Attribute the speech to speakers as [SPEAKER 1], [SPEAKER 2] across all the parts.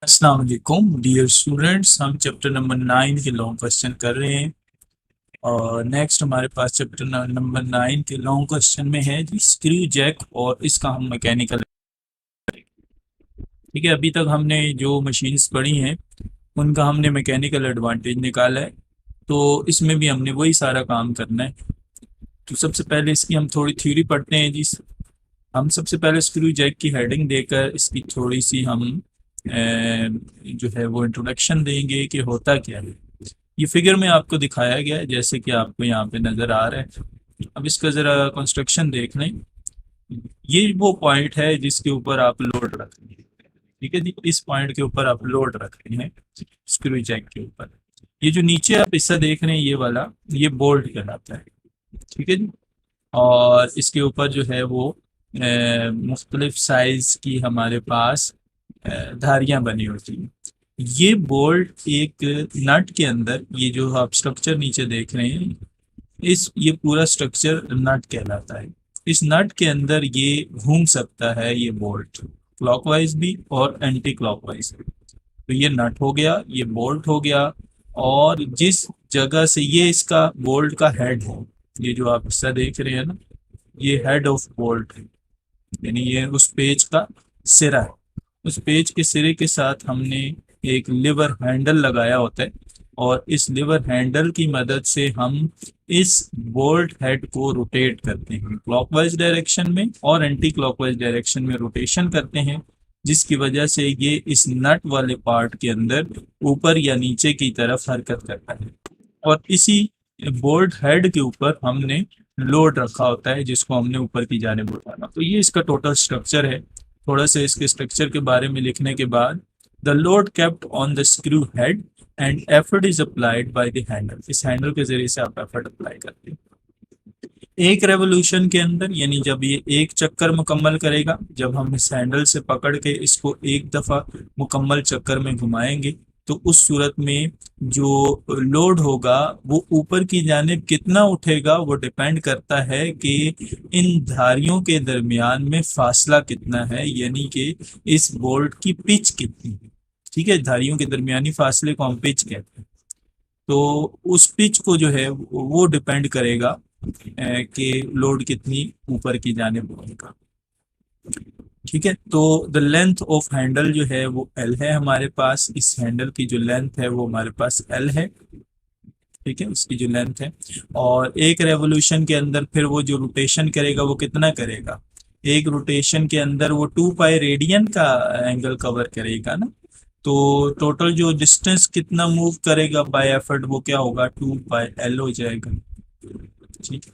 [SPEAKER 1] अस्सलाम वालेकुम dear students. हम चैप्टर नंबर 9 के लॉन्ग क्वेश्चन कर रहे हैं और नेक्स्ट हमारे पास चैप्टर नंबर 9 के लॉन्ग क्वेश्चन में है जी स्क्रू जैक और इसका हम मैकेनिकल। ठीक है, अभी तक हमने जो मशीन्स पढ़ी हैं उनका हमने मैकेनिकल एडवांटेज निकाला है, तो इसमें भी हमने वही सारा काम करना है। तो सबसे पहले इसकी हम थोड़ी थ्योरी पढ़ते हैं जी। हम सबसे पहले स्क्रू जैक की हेडिंग देकर इसकी थोड़ी सी हम जो है वो इंट्रोडक्शन देंगे कि होता क्या है। ये फिगर में आपको दिखाया गया है जैसे कि आपको यहाँ पे नजर आ रहा है। अब इसका जरा कंस्ट्रक्शन देख लें। ये वो पॉइंट है जिसके ऊपर आप लोड रख रहे हैं। ठीक है जी, इस पॉइंट के ऊपर आप लोड रख रहे हैं स्क्रू जैक के ऊपर। ये जो नीचे आप हिस्सा देख रहे हैं ये वाला, ये बोल्ट कहलाता है। ठीक है जी। और इसके ऊपर जो है वो मुख्तलिफ साइज की हमारे पास धारियां बनी होती हैं। ये बोल्ट एक नट के अंदर, ये जो आप स्ट्रक्चर नीचे देख रहे हैं, इस ये पूरा स्ट्रक्चर नट कहलाता है। इस नट के अंदर ये घूम सकता है ये बोल्ट, क्लॉकवाइज भी और एंटी क्लॉकवाइज भी। तो ये नट हो गया, ये बोल्ट हो गया। और जिस जगह से ये इसका बोल्ट का हेड है, ये जो आप हिस्सा देख रहे हैं ना, ये हेड ऑफ बोल्ट है, यानी ये उस पेज का सिरा है। उस पेज के सिरे के साथ हमने एक लिवर हैंडल लगाया होता है और इस लिवर हैंडल की मदद से हम इस बोल्ट हेड को रोटेट करते हैं क्लॉकवाइज डायरेक्शन में और एंटी क्लॉकवाइज डायरेक्शन में रोटेशन करते हैं, जिसकी वजह से ये इस नट वाले पार्ट के अंदर ऊपर या नीचे की तरफ हरकत करता है। और इसी बोल्ट हेड के ऊपर हमने लोड रखा होता है जिसको हमने ऊपर की जानिब उठाना। तो ये इसका टोटल स्ट्रक्चर है। थोड़ा सा इसके स्ट्रक्चर के बारे में लिखने के बाद, the load kept on the screw head and effort is applied by the handle. इस हैंडल के जरिए से आप एफर्ट अप्लाई करते हैं एक रेवोल्यूशन के अंदर, यानी जब ये एक चक्कर मुकम्मल करेगा, जब हम इस हैंडल से पकड़ के इसको एक दफा मुकम्मल चक्कर में घुमाएंगे, तो उस सूरत में जो लोड होगा वो ऊपर की जानिब कितना उठेगा वो डिपेंड करता है कि इन धारियों के दरमियान में फासला कितना है, यानी कि इस बोल्ट की पिच कितनी है। ठीक है, धारियों के दरमियानी फासले को हम पिच कहते हैं। तो उस पिच को जो है वो डिपेंड करेगा कि लोड कितनी ऊपर की जानिब होगा। ठीक है, तो द लेंथ ऑफ हैंडल जो है वो एल है हमारे पास। इस हैंडल की जो लेंथ है वो हमारे पास एल है। ठीक है, उसकी जो लेंथ है। और एक रेवोल्यूशन के अंदर फिर वो जो रोटेशन करेगा वो कितना करेगा, एक रोटेशन के अंदर वो 2 पाई रेडियन का एंगल कवर करेगा ना। तो टोटल जो डिस्टेंस कितना मूव करेगा बाय एफर्ट वो क्या होगा, 2 पाई एल हो जाएगा। ठीक है,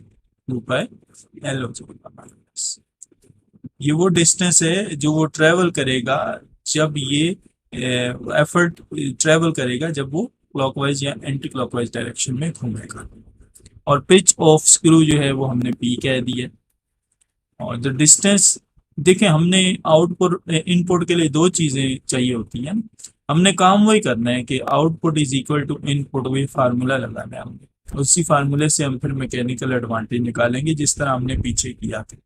[SPEAKER 1] 2 पाई एल हो जाएगा। ये वो डिस्टेंस है जो वो ट्रेवल करेगा जब ये एफर्ट ट्रेवल करेगा जब वो क्लॉकवाइज या एंटी क्लॉकवाइज डायरेक्शन में घूमेगा। और पिच ऑफ स्क्रू जो है वो हमने पी कह दिया। और द डिस्टेंस, देखें हमने आउटपुट इनपुट के लिए दो चीजें चाहिए होती हैं। हमने काम वही करना है कि output is equal to input, वही फार्मूला लगाना है हमने। उसी फार्मूले से हम फिर मैकेनिकल एडवांटेज निकालेंगे जिस तरह हमने पीछे किया था।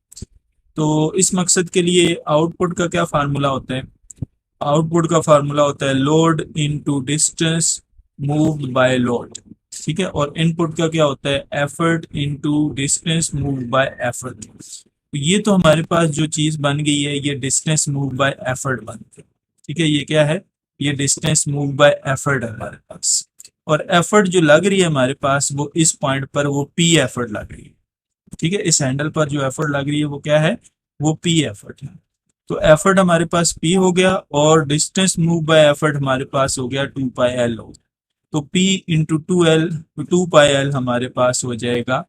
[SPEAKER 1] तो इस मकसद के लिए आउटपुट का क्या फार्मूला होता है, आउटपुट का फार्मूला होता है load into distance moved by load. ठीक है, और इनपुट का क्या होता है, effort into distance moved by effort. ये तो हमारे पास जो चीज बन गई है ये डिस्टेंस मूव बाय एफर्ट बन गई। ठीक है, ये क्या है, ये डिस्टेंस मूव बाय एफर्ट है हमारे पास। और एफर्ट जो लग रही है हमारे पास वो इस पॉइंट पर वो पी एफर्ट लग रही है। ठीक है, इस हैंडल पर जो एफर्ट लग रही है वो क्या है, वो पी एफर्ट है। तो एफर्ट हमारे पास पी हो गया और डिस्टेंस मूव बाय एफर्ट हमारे पास हो गया 2 पाई एल हो गया। तो P into 2 L, 2 pi L हमारे पास हो जाएगा,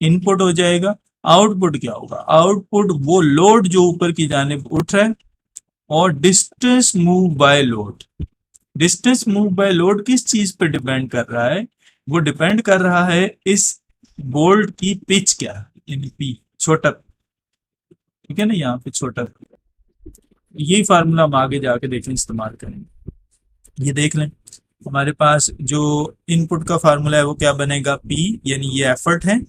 [SPEAKER 1] इनपुट हो जाएगा। आउटपुट क्या होगा, आउटपुट वो लोड जो ऊपर की जानिब उठ रहा है और distance move by load. Distance move by load किस चीज पे डिपेंड कर रहा है, वो डिपेंड कर रहा है इस बोल्ट की पिच क्या है, यानी पी छोटा। ठीक है ना, यहाँ पे छोटा। यही फार्मूला हम आगे जाके देखें इस्तेमाल करेंगे। ये देख लें, हमारे पास जो इनपुट का फार्मूला है वो क्या बनेगा, पी, यानी ये एफर्ट है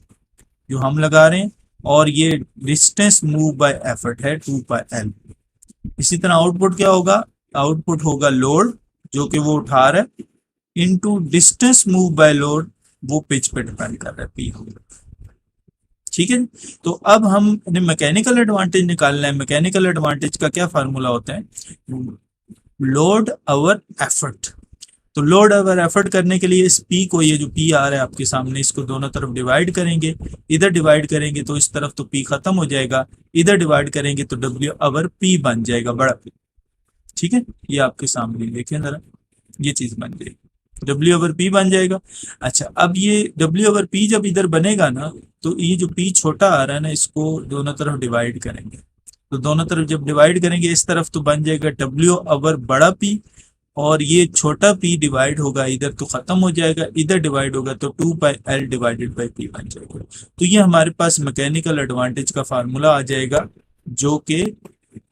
[SPEAKER 1] जो हम लगा रहे हैं, और ये डिस्टेंस मूव बाय एफर्ट है 2 पाई एल। इसी तरह आउटपुट क्या होगा, आउटपुट होगा लोड जो कि वो उठा रहा है, into distance move by load, वो पिच पे डिपेंड कर रहा है, पी होगा। ठीक है। तो अब हमने मैकेनिकल एडवांटेज निकालना है। मैकेनिकल एडवांटेज का क्या फार्मूला होता है? लोड अवर एफर्ट। तो लोड अवर एफर्ट करने के लिए इस पी को, ये जो पी आ रहा है आपके सामने, इसको दोनों तरफ डिवाइड करेंगे। इधर डिवाइड करेंगे तो इस तरफ तो पी खत्म हो जाएगा, इधर डिवाइड करेंगे तो डब्ल्यू अवर पी बन जाएगा, बड़ा पी। ठीक है, ये आपके सामने देखें जरा, ये चीज बन जाएगी, डब्ल्यू ओवर पी बन जाएगा। अच्छा, अब ये डब्ल्यू ओवर पी जब इधर बनेगा ना, तो ये जो पी छोटा आ रहा है ना, इसको दोनों तरफ डिवाइड करेंगे। तो दोनों तरफ जब डिवाइड करेंगे इस तरफ, तो बन जाएगा डब्ल्यू ओवर बड़ा पी, और ये छोटा पी डिवाइड होगा इधर तो खत्म हो जाएगा, इधर डिवाइड होगा तो 2 pi L divided by P बन जाएगा। तो ये हमारे पास मैकेनिकल एडवांटेज का फार्मूला आ जाएगा, जो कि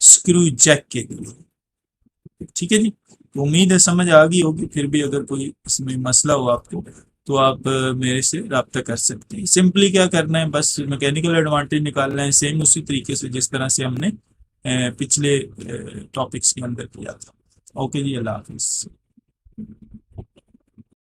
[SPEAKER 1] स्क्रू जैक के लिए। ठीक है जी, तो उम्मीद है समझ आ गई होगी। फिर भी अगर कोई इसमें मसला हो आपको, तो आप मेरे से रब्ता कर सकते हैं। सिंपली क्या करना है, बस मैकेनिकल एडवांटेज निकालना है, सेम उसी तरीके से जिस तरह से हमने पिछले टॉपिक्स के अंदर किया था। ओके जी, अल्लाह हाफिज़।